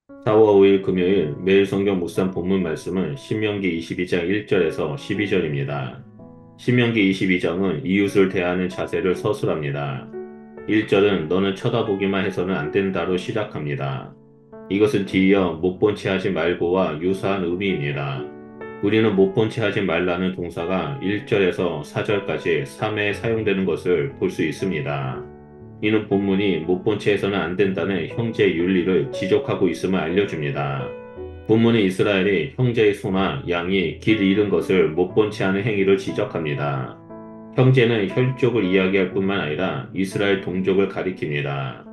4월 5일 금요일 매일 성경 묵상 본문 말씀은 신명기 22장 1절에서 12절입니다. 신명기 22장은 이웃을 대하는 자세를 서술합니다. 1절은 너는 쳐다보기만 해서는 안 된다로 시작합니다. 이것은 뒤이어 못 본 채 하지 말고와 유사한 의미입니다. 우리는 못 본 채 하지 말라는 동사가 1절에서 4절까지 3회에 사용되는 것을 볼 수 있습니다. 이는 본문이 못 본 채 해서는 안 된다는 형제의 윤리를 지적하고 있음을 알려줍니다. 본문은 이스라엘이 형제의 소나 양이 길 잃은 것을 못 본 채 하는 행위를 지적합니다. 형제는 혈족을 이야기할 뿐만 아니라 이스라엘 동족을 가리킵니다.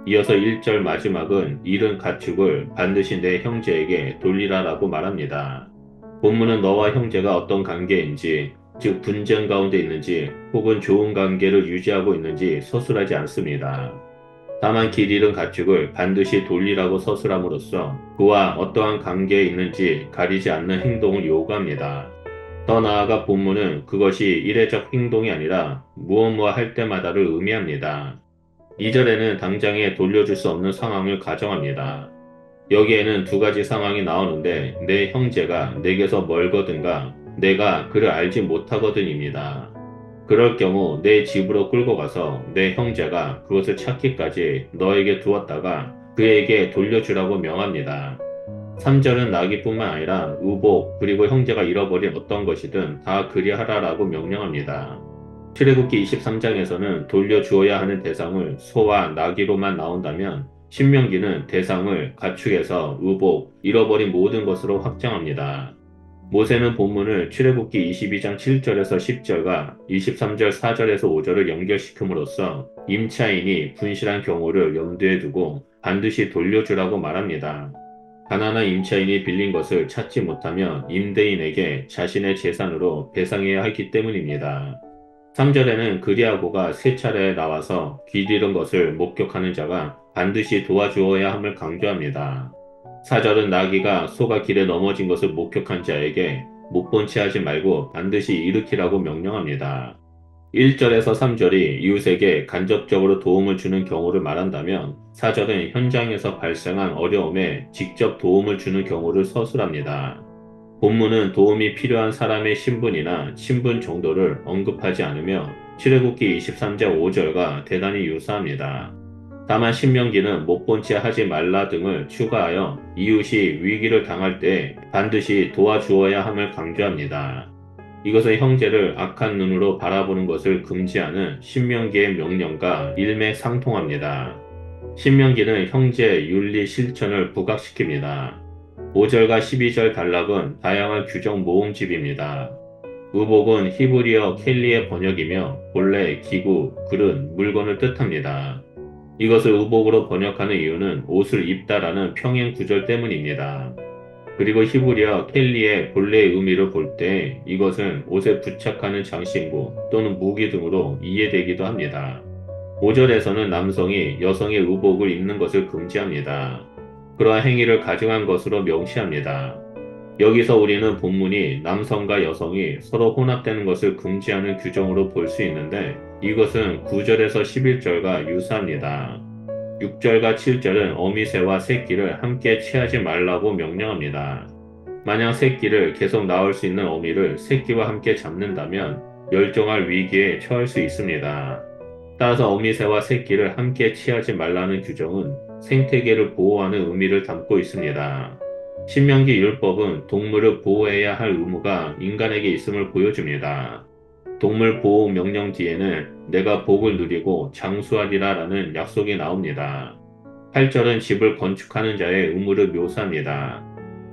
이어서 1절 마지막은 잃은 가축을 반드시 내 형제에게 돌리라라고 말합니다. 본문은 너와 형제가 어떤 관계인지, 즉 분쟁 가운데 있는지 혹은 좋은 관계를 유지하고 있는지 서술하지 않습니다. 다만 길 잃은 가축을 반드시 돌리라고 서술함으로써 그와 어떠한 관계에 있는지 가리지 않는 행동을 요구합니다. 더 나아가 본문은 그것이 일회적 행동이 아니라 무엇 할 때마다를 의미합니다. 2절에는 당장에 돌려줄 수 없는 상황을 가정합니다. 여기에는 두 가지 상황이 나오는데 내 형제가 내게서 멀거든가 내가 그를 알지 못하거든입니다. 그럴 경우 내 집으로 끌고 가서 내 형제가 그것을 찾기까지 너에게 두었다가 그에게 돌려주라고 명합니다. 3절은 나귀뿐만 아니라 의복 그리고 형제가 잃어버린 어떤 것이든 다 그리하라라고 명령합니다. 출애굽기 23장에서는 돌려주어야 하는 대상을 소와 나귀로만 나온다면 신명기는 대상을 가축에서 의복, 잃어버린 모든 것으로 확장합니다. 모세는 본문을 출애굽기 22장 7절에서 10절과 23절 4절에서 5절을 연결시킴으로써 임차인이 분실한 경우를 염두에 두고 반드시 돌려주라고 말합니다. 가난한 임차인이 빌린 것을 찾지 못하면 임대인에게 자신의 재산으로 배상해야 하기 때문입니다. 3절에는 그리하고가 세 차례 나와서 길 잃은 것을 목격하는 자가 반드시 도와주어야 함을 강조합니다. 4절은 나귀가 소가 길에 넘어진 것을 목격한 자에게 못 본 채 하지 말고 반드시 일으키라고 명령합니다. 1절에서 3절이 이웃에게 간접적으로 도움을 주는 경우를 말한다면 4절은 현장에서 발생한 어려움에 직접 도움을 주는 경우를 서술합니다. 본문은 도움이 필요한 사람의 신분이나 신분 정도를 언급하지 않으며 출애굽기 23장 5절과 대단히 유사합니다. 다만 신명기는 못 본 채 하지 말라 등을 추가하여 이웃이 위기를 당할 때 반드시 도와주어야 함을 강조합니다. 이것은 형제를 악한 눈으로 바라보는 것을 금지하는 신명기의 명령과 일맥상통합니다. 신명기는 형제 윤리 실천을 부각시킵니다. 5절과 12절 단락은 다양한 규정 모음집입니다. 의복은 히브리어 켈리의 번역이며 본래 기구, 그릇, 물건을 뜻합니다. 이것을 의복으로 번역하는 이유는 옷을 입다라는 평행 구절 때문입니다. 그리고 히브리어 켈리의 본래의 의미를 볼 때 이것은 옷에 부착하는 장신구 또는 무기 등으로 이해되기도 합니다. 5절에서는 남성이 여성의 의복을 입는 것을 금지합니다. 그러한 행위를 가증한 것으로 명시합니다. 여기서 우리는 본문이 남성과 여성이 서로 혼합되는 것을 금지하는 규정으로 볼 수 있는데 이것은 9절에서 11절과 유사합니다. 6절과 7절은 어미새와 새끼를 함께 취하지 말라고 명령합니다. 만약 새끼를 계속 낳을 수 있는 어미를 새끼와 함께 잡는다면 멸종할 위기에 처할 수 있습니다. 따라서 어미새와 새끼를 함께 취하지 말라는 규정은 생태계를 보호하는 의미를 담고 있습니다. 신명기 율법은 동물을 보호해야 할 의무가 인간에게 있음을 보여줍니다. 동물 보호 명령 뒤에는 내가 복을 누리고 장수하리라라는 약속이 나옵니다. 8절은 집을 건축하는 자의 의무를 묘사합니다.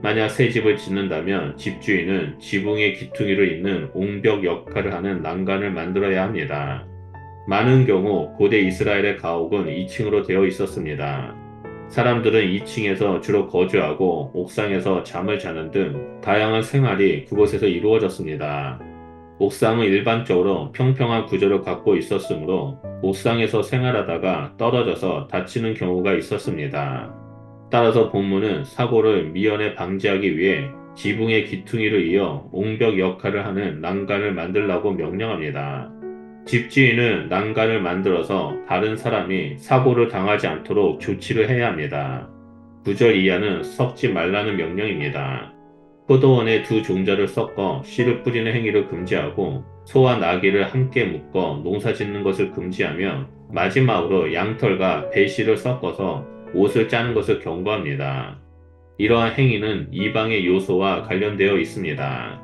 만약 새 집을 짓는다면 집주인은 지붕의 기퉁이를 잇는 옹벽 역할을 하는 난간을 만들어야 합니다. 많은 경우 고대 이스라엘의 가옥은 2층으로 되어 있었습니다. 사람들은 2층에서 주로 거주하고 옥상에서 잠을 자는 등 다양한 생활이 그곳에서 이루어졌습니다. 옥상은 일반적으로 평평한 구조를 갖고 있었으므로 옥상에서 생활하다가 떨어져서 다치는 경우가 있었습니다. 따라서 본문은 사고를 미연에 방지하기 위해 지붕의 기퉁이를 이어 옹벽 역할을 하는 난간을 만들라고 명령합니다. 집주인은 난간을 만들어서 다른 사람이 사고를 당하지 않도록 조치를 해야 합니다. 9절 이하는 섞지 말라는 명령입니다. 포도원에 두 종자를 섞어 씨를 뿌리는 행위를 금지하고 소와 나귀를 함께 묶어 농사 짓는 것을 금지하며 마지막으로 양털과 배씨를 섞어서 옷을 짜는 것을 경고합니다. 이러한 행위는 이방의 요소와 관련되어 있습니다.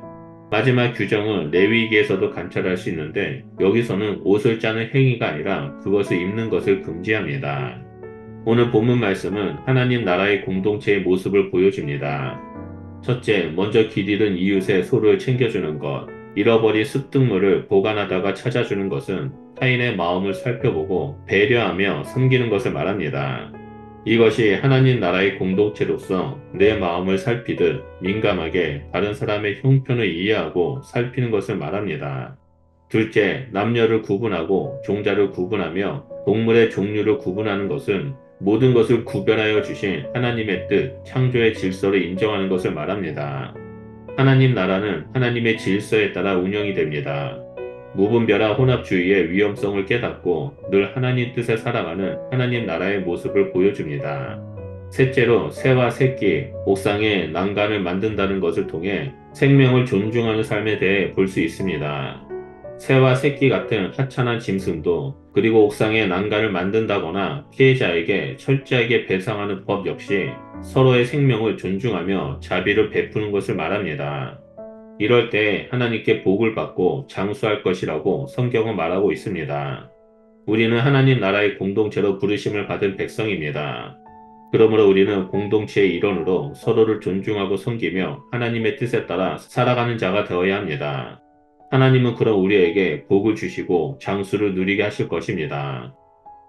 마지막 규정은 레위기에서도 관찰할 수 있는데 여기서는 옷을 짜는 행위가 아니라 그것을 입는 것을 금지합니다. 오늘 본문 말씀은 하나님 나라의 공동체의 모습을 보여줍니다. 첫째, 먼저 길 잃은 이웃의 소를 챙겨주는 것. 잃어버린 습득물을 보관하다가 찾아주는 것은 타인의 마음을 살펴보고 배려하며 섬기는 것을 말합니다. 이것이 하나님 나라의 공동체로서 내 마음을 살피듯 민감하게 다른 사람의 형편을 이해하고 살피는 것을 말합니다. 둘째, 남녀를 구분하고 종자를 구분하며 동물의 종류를 구분하는 것은 모든 것을 구별하여 주신 하나님의 뜻, 창조의 질서를 인정하는 것을 말합니다. 하나님 나라는 하나님의 질서에 따라 운영이 됩니다. 무분별한 혼합주의의 위험성을 깨닫고 늘 하나님 뜻에 살아가는 하나님 나라의 모습을 보여줍니다. 셋째로 새와 새끼, 옥상에 난간을 만든다는 것을 통해 생명을 존중하는 삶에 대해 볼 수 있습니다. 새와 새끼 같은 하찮은 짐승도 그리고 옥상에 난간을 만든다거나 피해자에게 철저하게 배상하는 법 역시 서로의 생명을 존중하며 자비를 베푸는 것을 말합니다. 이럴 때 하나님께 복을 받고 장수할 것이라고 성경은 말하고 있습니다. 우리는 하나님 나라의 공동체로 부르심을 받은 백성입니다. 그러므로 우리는 공동체의 일원으로 서로를 존중하고 섬기며 하나님의 뜻에 따라 살아가는 자가 되어야 합니다. 하나님은 그럼 우리에게 복을 주시고 장수를 누리게 하실 것입니다.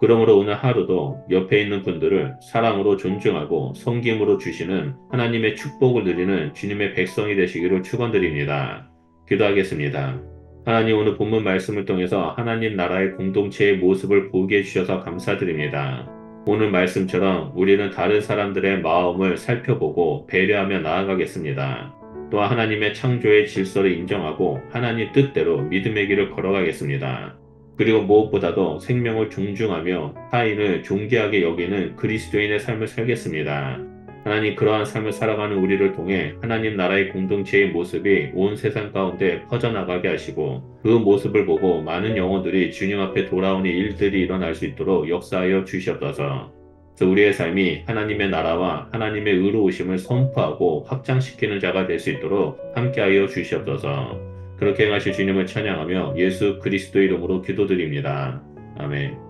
그러므로 오늘 하루도 옆에 있는 분들을 사랑으로 존중하고 섬김으로 주시는 하나님의 축복을 누리는 주님의 백성이 되시기를 축원드립니다. 기도하겠습니다. 하나님, 오늘 본문 말씀을 통해서 하나님 나라의 공동체의 모습을 보게 해주셔서 감사드립니다. 오늘 말씀처럼 우리는 다른 사람들의 마음을 살펴보고 배려하며 나아가겠습니다. 또한 하나님의 창조의 질서를 인정하고 하나님 뜻대로 믿음의 길을 걸어가겠습니다. 그리고 무엇보다도 생명을 존중하며 타인을 존귀하게 여기는 그리스도인의 삶을 살겠습니다. 하나님, 그러한 삶을 살아가는 우리를 통해 하나님 나라의 공동체의 모습이 온 세상 가운데 퍼져나가게 하시고 그 모습을 보고 많은 영혼들이 주님 앞에 돌아오는 일들이 일어날 수 있도록 역사하여 주시옵소서. 우리의 삶이 하나님의 나라와 하나님의 의로우심을 선포하고 확장시키는 자가 될 수 있도록 함께하여 주시옵소서. 그렇게 행하실 주님을 찬양하며 예수 그리스도 이름으로 기도드립니다. 아멘.